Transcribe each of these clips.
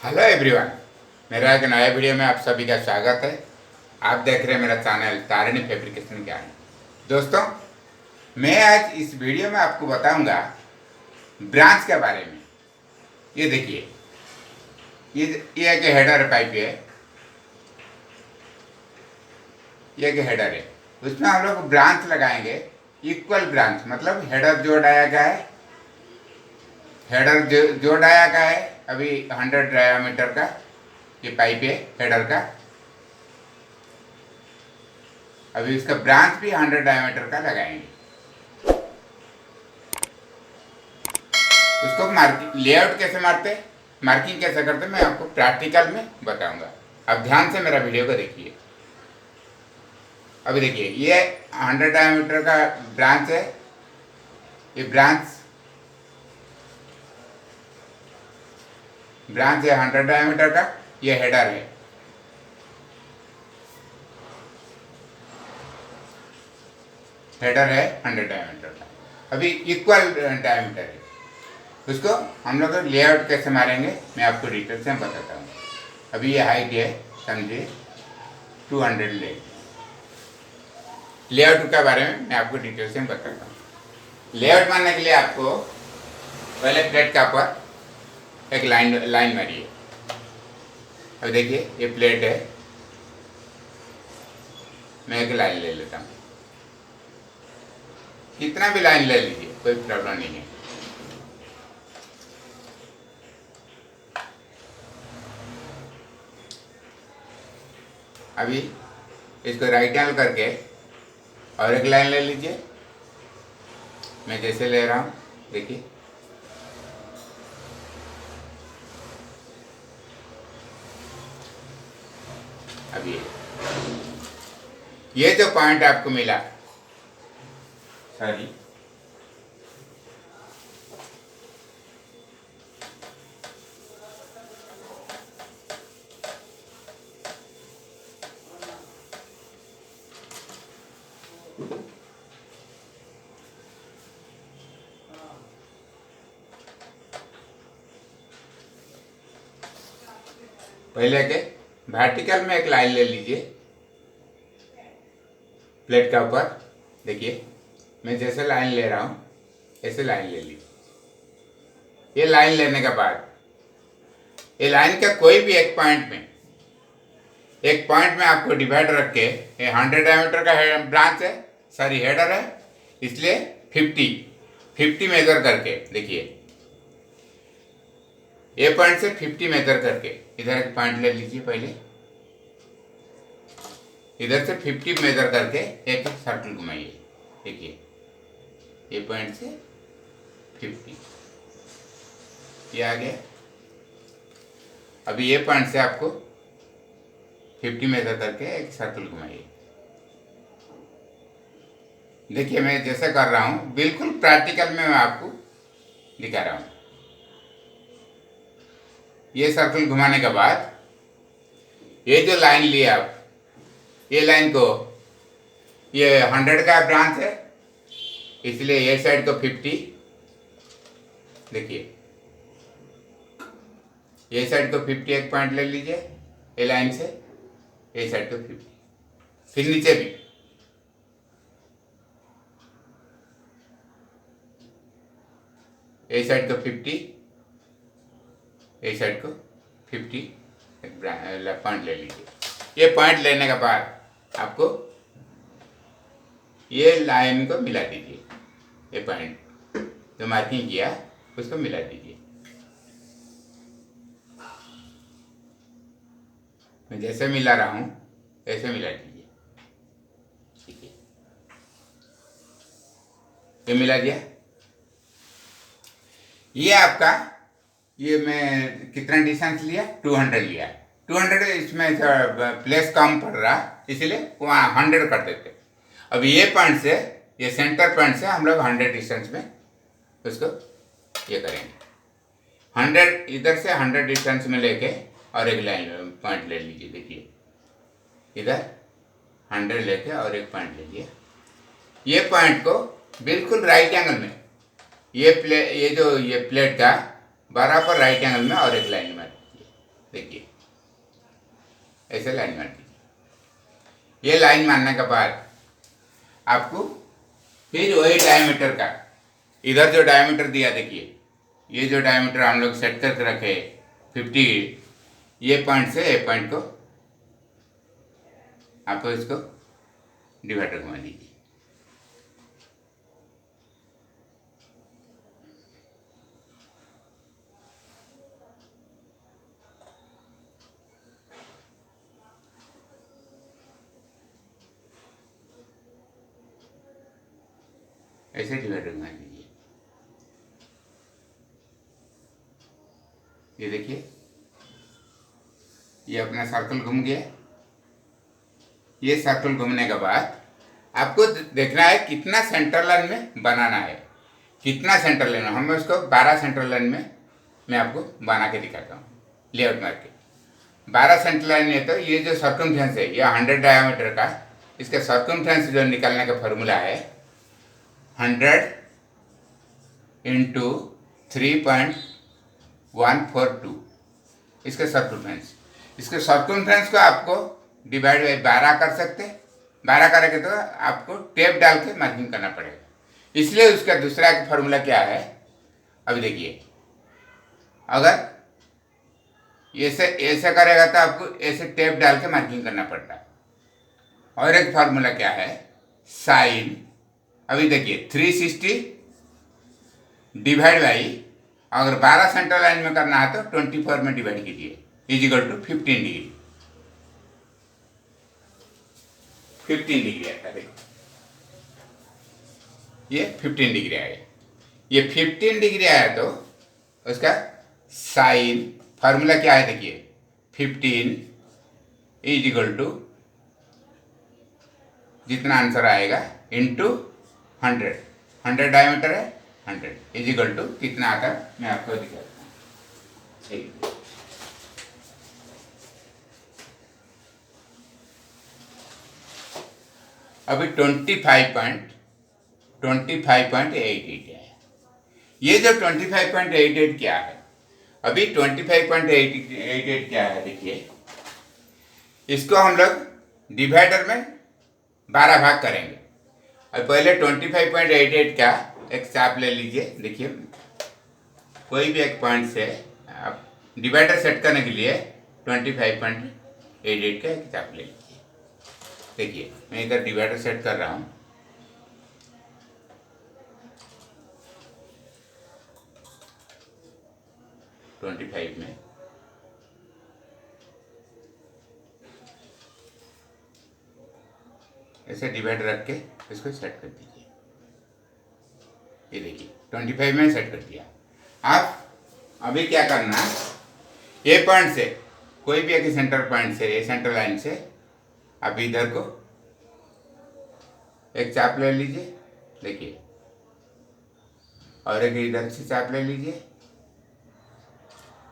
Hello everyone, मेरा एक नया वीडियो में आप सभी का स्वागत है। आप देख रहे हैं मेरा चैनल तारिणी फैब्रिकेशन ज्ञान। दोस्तों, मैं आज इस वीडियो में आपको बताऊंगा ब्रांच के बारे में। ये देखिए, ये एक हेडर पाइप है, ये एक हेडर है। उसमें हम लोग ब्रांच लगाएंगे, इक्वल ब्रांच, मतलब हेडर जोड़ाया गया है, जोड़ाया गया है। अभी 100 डायामीटर का ये पाइप है हेडर का। अभी इसका ब्रांच भी 100 डायमीटर का लगाएंगे। उसको मार्किंग लेआउट कैसे मारते, मार्किंग कैसे करते, मैं आपको प्रैक्टिकल में बताऊंगा। अब ध्यान से मेरा वीडियो को देखिए। अभी देखिए, ये 100 डायमीटर का ब्रांच है। ये ब्रांच है 100 डायमीटर का। ये हेडर है। हेडर है 100 डायमीटर का। अभी इक्वल डायमीटर है। उसको हम लोग लेआउट कैसे मारेंगे मैं आपको डिटेल से बताता हूँ। अभी ये हाइट है, समझिए 200 लेआउट के बारे में मैं आपको डिटेल से बताता हूँ। लेआउट मारने के लिए आपको पहले प्लेट का ऊपर एक लाइन मारिए। अब देखिए, ये प्लेट है, मैं एक लाइन ले लेता हूँ। कितना भी लाइन ले लीजिए, कोई प्रॉब्लम नहीं है। अभी इसको राइट एंगल करके और एक लाइन ले लीजिए। मैं जैसे ले रहा हूँ, देखिए अभी ये जो पॉइंट आपको मिला, सॉरी, पहले के वर्टिकल में एक लाइन ले लीजिए प्लेट का ऊपर। देखिए, मैं जैसे लाइन ले रहा हूँ ऐसे लाइन ले लीजिए। ये लाइन लेने के बाद ये लाइन का कोई भी एक पॉइंट में आपको डिवाइड रख के, ये 100 डायमीटर का ब्रांच है, सॉरी हेडर है, इसलिए 50 मेजर करके, देखिए ये पॉइंट से 50 मेजर करके इधर एक पॉइंट ले लीजिए। पहले इधर से 50 मेजर करके एक सर्कल घुमाइए। देखिए, ये पॉइंट से 50 ये आ गया। अभी ये पॉइंट से आपको 50 मेजर करके एक सर्कल घुमाइए। देखिए, मैं जैसे कर रहा हूँ बिल्कुल प्रैक्टिकल में मैं आपको दिखा रहा हूँ। ये सर्कल घुमाने के बाद ये जो लाइन लिया आप, ये लाइन को, ये 100 का ब्रांच है इसलिए ये साइड को 50, देखिए ये साइड को 50 एक पॉइंट ले लीजिए ये लाइन से, ये साइड को 50, फिर नीचे भी ये साइड को 50, ये साइड को 50 एक पॉइंट ले लीजिए। ये पॉइंट लेने के बाद आपको ये लाइन को मिला दीजिए। ये पॉइंट जो मार्किंग किया उसको मिला दीजिए। मैं जैसे मिला रहा हूँ ऐसे मिला दीजिए। ठीक है, ये मिला दिया। ये आपका, ये मैं कितना डिस्टेंस लिया, 200 लिया। 200 इसमें प्लेस कम पड़ रहा इसलिए वहाँ 100 कर देते। अब ये पॉइंट से, ये सेंटर पॉइंट से हम लोग 100 डिस्टेंस में उसको ये करेंगे। 100 इधर से 100 डिस्टेंस में लेके और एक लाइन पॉइंट ले लीजिए। देखिए इधर 100 लेके और एक पॉइंट ले लिया। ये पॉइंट को बिल्कुल राइट एंगल में, ये प्लेट का बराबर राइट एंगल में और एक लाइन मार दीजिए। ऐसे लाइन मान दीजिए। ये लाइन मानने के बाद आपको फिर वही डायमीटर का, इधर जो डायमीटर दिया देखिए, ये जो डायमीटर हम लोग सेट करके रखे 50, ये पॉइंट से ए पॉइंट को आपको इसको डिवाइडर घुमा दीजिए। ऐसे डिवाइडर घुमा दीजिए। ये देखिए, ये अपना सर्कल घूम गया। ये सर्कल घूमने के बाद आपको देखना है कितना सेंटर लाइन में बनाना है, कितना सेंटर लाइन में। हम इसको 12 सेंटर लाइन में मैं आपको बना के दिखाता हूँ, लेआउट मार के। 12 सेंटर लाइन है तो ये जो सर्कमफ्रेंस है ये 100 डायमीटर का, इसका सर्कमफ्रेंस जो निकालने का फॉर्मूला है 100 इंटू 3.142, इसका सर्कमफ्रेंस। इसके सर्कमफ्रेंस को आपको डिवाइड बाई 12 कर सकते हैं। 12 करेंगे तो आपको टेप डाल के मार्किंग करना पड़ेगा, इसलिए उसका दूसरा फॉर्मूला क्या है अभी देखिए। अगर ऐसे ऐसे करेगा तो आपको ऐसे टेप डाल के मार्किंग करना पड़ता है। और एक फार्मूला क्या है, साइन, अभी देखिए 360 डिवाइड बाई, अगर 12 सेंटर लाइन में करना है तो 24 में डिवाइड कीजिए, इजिकल टू 15 डिग्री। 15 डिग्री आता है, देखो ये 15 डिग्री आया। ये 15 डिग्री आया तो उसका साइन फार्मूला क्या है देखिए, 15 इजिकल टू जितना आंसर आएगा इंटू 100, 100 डायमीटर है, 100 इजिकल टू कितना आता है मैं आपको दिखाता हूँ। ठीक, अभी 25.88 है। ये जो 25.88 क्या है, अभी 25.88 क्या है देखिए, इसको हम लोग डिवाइडर में 12 भाग करेंगे। और पहले 25.88 का एक चाप ले लीजिए। देखिए कोई भी एक पॉइंट से आप डिवाइडर सेट करने के लिए 25.88 का एक चाप ले लीजिए। देखिए मैं इधर डिवाइडर सेट कर रहा हूँ। (25) में ऐसे डिवाइडर रख के इसको सेट कर दीजिए। ये देखिए 25 में सेट कर दिया। आप अभी क्या करना है, ये पॉइंट से कोई भी एक सेंटर पॉइंट से, ये सेंटर लाइन से आप इधर को एक चाप ले लीजिए, देखिए, और एक इधर से चाप ले लीजिए,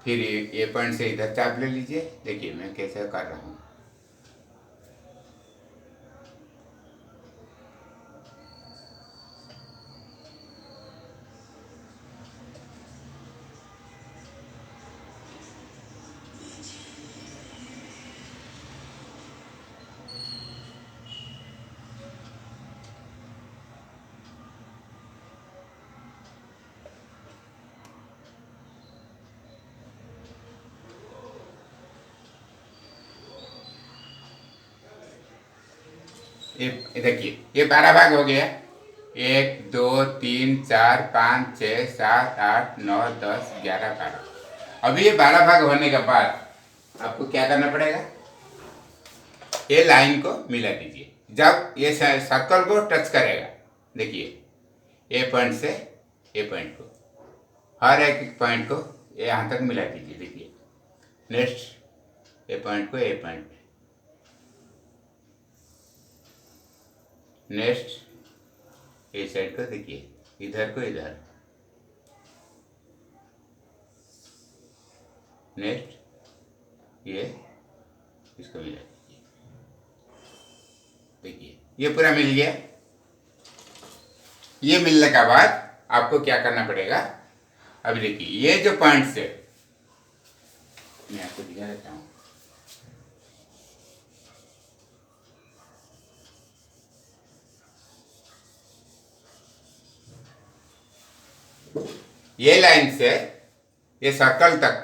फिर ये पॉइंट से इधर चाप ले लीजिए। देखिए मैं कैसे कर रहा हूँ। ये देखिए ये 12 भाग हो गया, 1 2 3 4 5 6 7 8 9 10 11 12। अभी ये 12 भाग होने के बाद आपको क्या करना पड़ेगा, ये लाइन को मिला दीजिए। जब ये सर्कल को टच करेगा, देखिए ए पॉइंट से ए पॉइंट को, हर एक पॉइंट को यहाँ तक मिला दीजिए। देखिए नेक्स्ट ए पॉइंट को ए पॉइंट, नेक्स्ट ए साइड को, देखिए इधर को इधर, नेक्स्ट ये इसको मिला दीजिए। देखिए ये पूरा मिल गया। ये मिलने के बाद आपको क्या करना पड़ेगा, अभी देखिए ये जो पॉइंट से मैं आपको दिखा देता हूँ। ये लाइन से ये सर्कल तक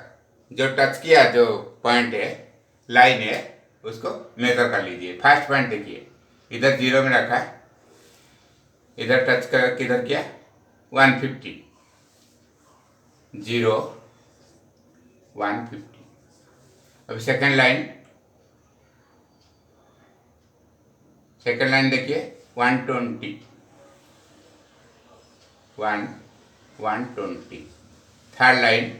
जो टच किया जो पॉइंट है लाइन है उसको मेजर कर लीजिए। फर्स्ट पॉइंट देखिए, इधर 0 में रखा है, इधर टच कर किधर किया 150, 0 150। अब सेकंड लाइन देखिए 120, 120। Third line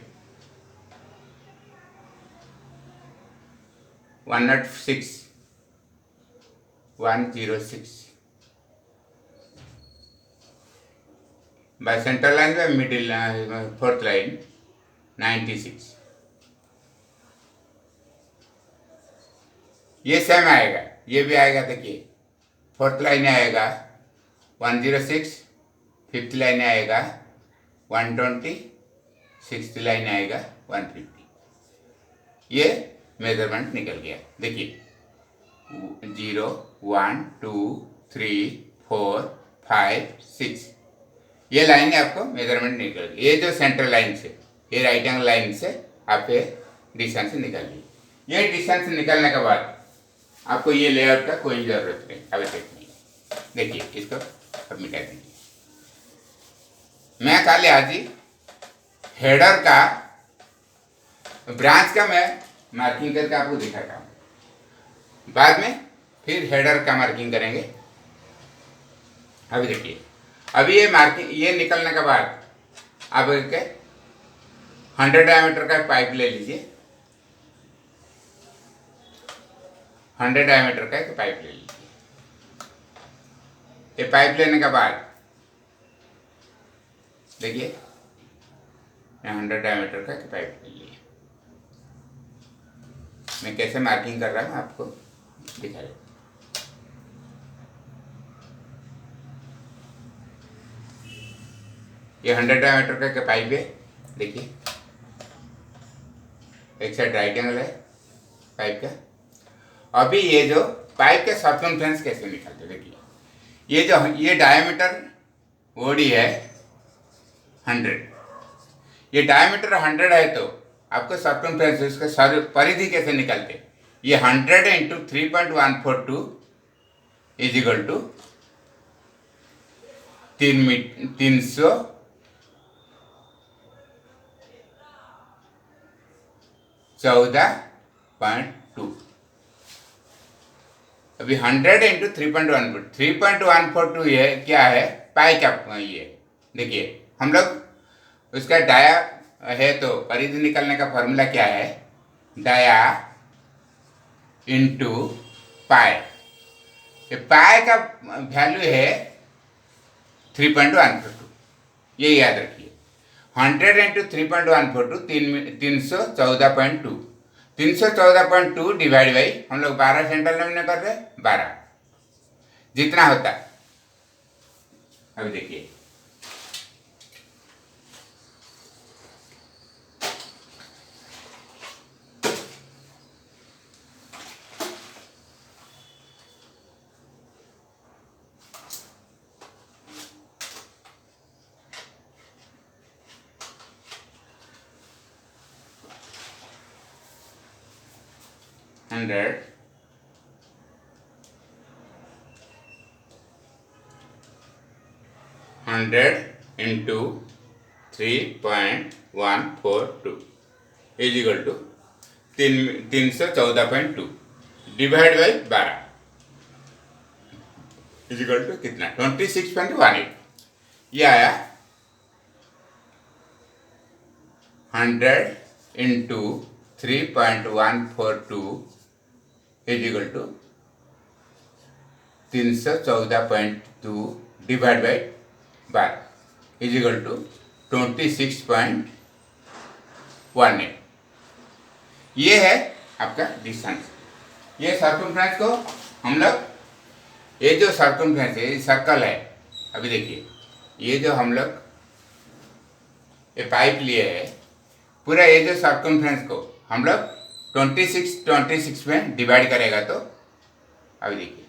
106, 106। Bye centre line में मिडिल फोर्थ लाइन 96। ये सेम आएगा, ये भी आएगा। देखिए फोर्थ लाइन आएगा 106, फिफ्थ लाइन आएगा 120, सिक्स्थ लाइन आएगा 150। ये मेजरमेंट निकल गया। देखिए 0 1 2 3 4 5 6, ये लाइन आपको मेजरमेंट निकल गई। ये जो सेंटर लाइन से ये राइट एंगल लाइन से आप ये डिस्टेंस निकाल ली। ये डिस्टेंस निकालने के बाद आपको ये लेआउट का कोई जरूरत नहीं, आवश्यक नहीं। देखिए इसको अब मिटा दीजिए। मैं खाली आज ही हेडर का ब्रांच का मैं मार्किंग करके आपको दिखाता हूँ, बाद में फिर हेडर का मार्किंग करेंगे। अभी देखिए, अभी ये मार्किंग ये निकलने के बाद आप एक 100 डायमीटर का पाइप ले लीजिए। 100 डायमीटर का एक पाइप ले लीजिए। ये पाइप लेने के बाद देखिए मैं 100 डायमीटर का एक पाइप ले लिया। मैं कैसे मार्किंग कर रहा हूँ आपको दिखा देता हूँ। ये 100 डायमीटर का एक पाइप है। देखिए एक साइड राइट एंगल है पाइप का। अभी ये जो पाइप के सर्कमफ्रेंस कैसे निकालते, देखिए ये जो ये डायमीटर ओडी है 100, ये डायमीटर 100 है तो आपको सर्कमफ्रेंस इसका परिधि कैसे निकालते, ये 100 इंटू 3.142 इज इक्वल टू 314.2। अभी 100 इंटू 3.142 ये क्या है, पाई का ये देखिए हम लोग उसका डाया है तो परिधि निकालने का फॉर्मूला क्या है, डाया इंटू पाई। ये पाई का वैल्यू है 3.142, ये याद रखिए। 100 इंटू 3.142 314.2, 314.2 डिवाइड बाई हम लोग 12 सेंटर लाइन में कर रहे हैं 12 जितना होता है। अभी देखिए hundred into 3.142 is equal to 314.2 divide by 12 is equal to कितना 26.18। ये आया 100 into 3.142 is equal to 314.2 divide by 12 is equal to 26.18। ये है आपका डिस्टेंस। ये सर्कमफ्रेंस को हम लोग ये जो सर्कमफ्रेंस है सर्कल है। अभी देखिए ये जो हम लोग ये पाइप लिए है पूरा, ये जो सर्कमफ्रेंस को हम लोग 26 में डिवाइड करेगा तो अभी देखिए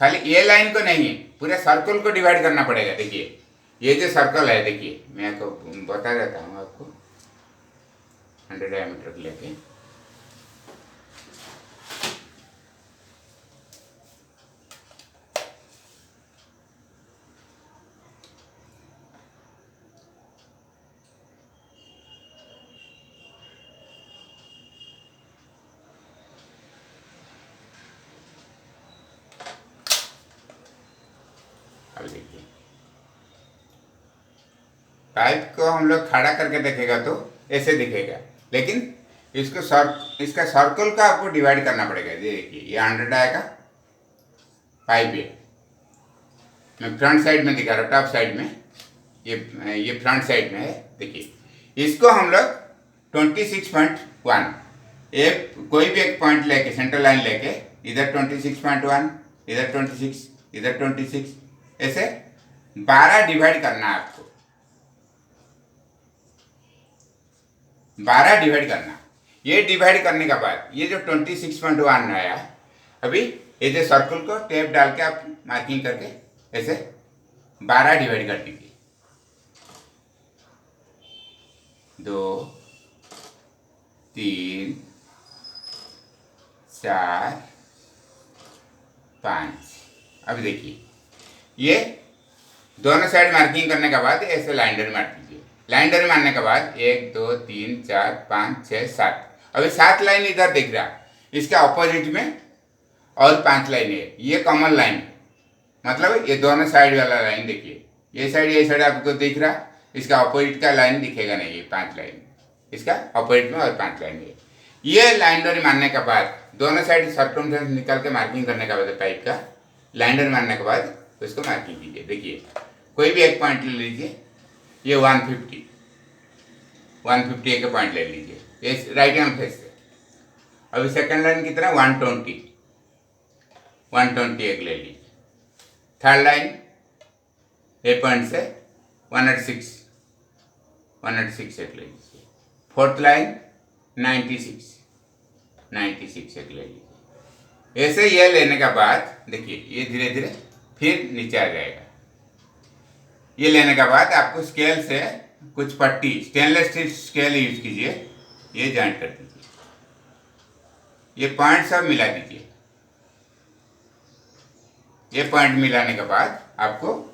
खाली ये लाइन को नहीं पूरे सर्कल को डिवाइड करना पड़ेगा। देखिए ये जो सर्कल है देखिए, मैं आपको बता देता हूँ आपको 100 डायमीटर लेके। अब देखिए, पाइप को हम लोग खड़ा करके देखेगा तो ऐसे दिखेगा, लेकिन इसका सर्कल का आपको डिवाइड करना पड़ेगा। देखिए ये 100 आएगा पाइप, मैं फ्रंट साइड में दिखा रहा हूँ, टॉप साइड में, ये फ्रंट साइड में है। देखिए इसको हम लोग 26.1, एक कोई भी एक पॉइंट लेके, सेंटर लाइन लेके, इधर 26.1, इधर 26, इधर 26, ऐसे 12 डिवाइड करना है आपको, 12 डिवाइड करना। ये डिवाइड करने के बाद ये जो 26.1 आया, अभी ये जो सर्कल को टेप डाल के आप मार्किंग करके ऐसे 12 डिवाइड कर दीजिए। 2, 3, 4, 5। अब देखिए ये दोनों साइड मार्किंग करने के बाद ऐसे लाइनर मार दीजिए। लाइनर मारने के बाद 1, 2, 3, 4, 5, 6, 7। अभी 7 लाइन इधर दिख रहा, इसका ऑपोजिट में और 5 लाइन है, ये कॉमन लाइन, मतलब ये दोनों साइड वाला लाइन देखिए, ये साइड आपको दिख रहा, इसका ऑपोजिट का लाइन दिखेगा नहीं, ये 5 लाइन, इसका ऑपोजिट में और 5 लाइन है। ये लाइनर मारने के बाद दोनों साइड सर्कमफ्रेंस निकाल के मार्किंग करने के बाद पाइप का लाइनर मारने के बाद उसको मार्किंग कीजिए। देखिए कोई भी एक पॉइंट ले लीजिए, ये 150 एक पॉइंट ले लीजिए, ये राइट हैंड फेस से। अभी सेकंड लाइन की तरह 120 एक ले लीजिए। थर्ड लाइन ए पॉइंट से 106 एक ले लीजिए। फोर्थ लाइन 96 एक ले लीजिए। ऐसे ये लेने के बाद देखिए ये धीरे धीरे फिर नीचे आ जाएगा। ये लेने के बाद आपको स्केल से कुछ पट्टी, स्टेनलेस स्टील स्केल यूज कीजिए, ये जॉइंट कर दीजिए, ये पॉइंट सब मिला दीजिए। ये पॉइंट मिलाने के बाद आपको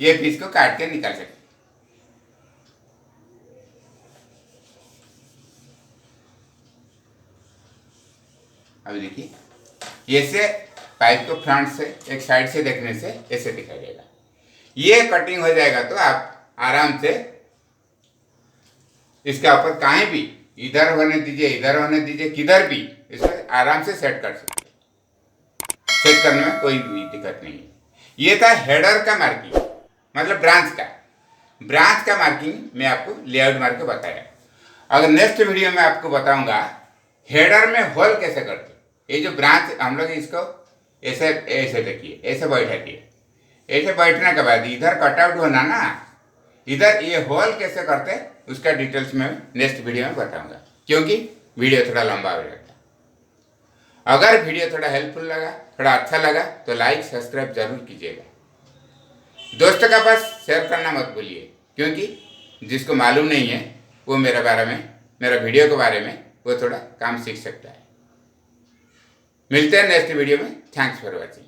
ये पीस को काट के निकाल सकते। अभी देखिए ऐसे पाइप को फ्रंट से एक साइड से देखने से ऐसे दिखाई देगा। ये कटिंग हो जाएगा तो आप आराम से इसका ऊपर कहीं भी, इधर होने दीजिए, किधर भी इसे आराम से सेट कर सकते हैं। सेट करने में कोई भी दिक्कत नहीं है। ये था हेडर का मार्किंग, मतलब ब्रांच का मार्किंग मैं आपको लेआउट मार के बताया। अगर नेक्स्ट वीडियो में आपको बताऊंगा हेडर में होल कैसे करते। ये जो ब्रांच हम लोग इसको ऐसे देखिए, ऐसे बैठाइए, ऐसे बैठने के बाद इधर कटआउट होना ना, इधर ये होल कैसे करते उसका डिटेल्स में नेक्स्ट वीडियो में बताऊंगा, क्योंकि वीडियो थोड़ा लंबा हो जाता है। अगर वीडियो थोड़ा हेल्पफुल लगा, थोड़ा अच्छा लगा तो लाइक सब्सक्राइब जरूर कीजिएगा। दोस्तों का पास शेयर करना मत भूलिए, क्योंकि जिसको मालूम नहीं है वो मेरा वीडियो के बारे में वो थोड़ा काम सीख सकता है। मिलते हैं नेक्स्ट वीडियो में। Thanks for watching.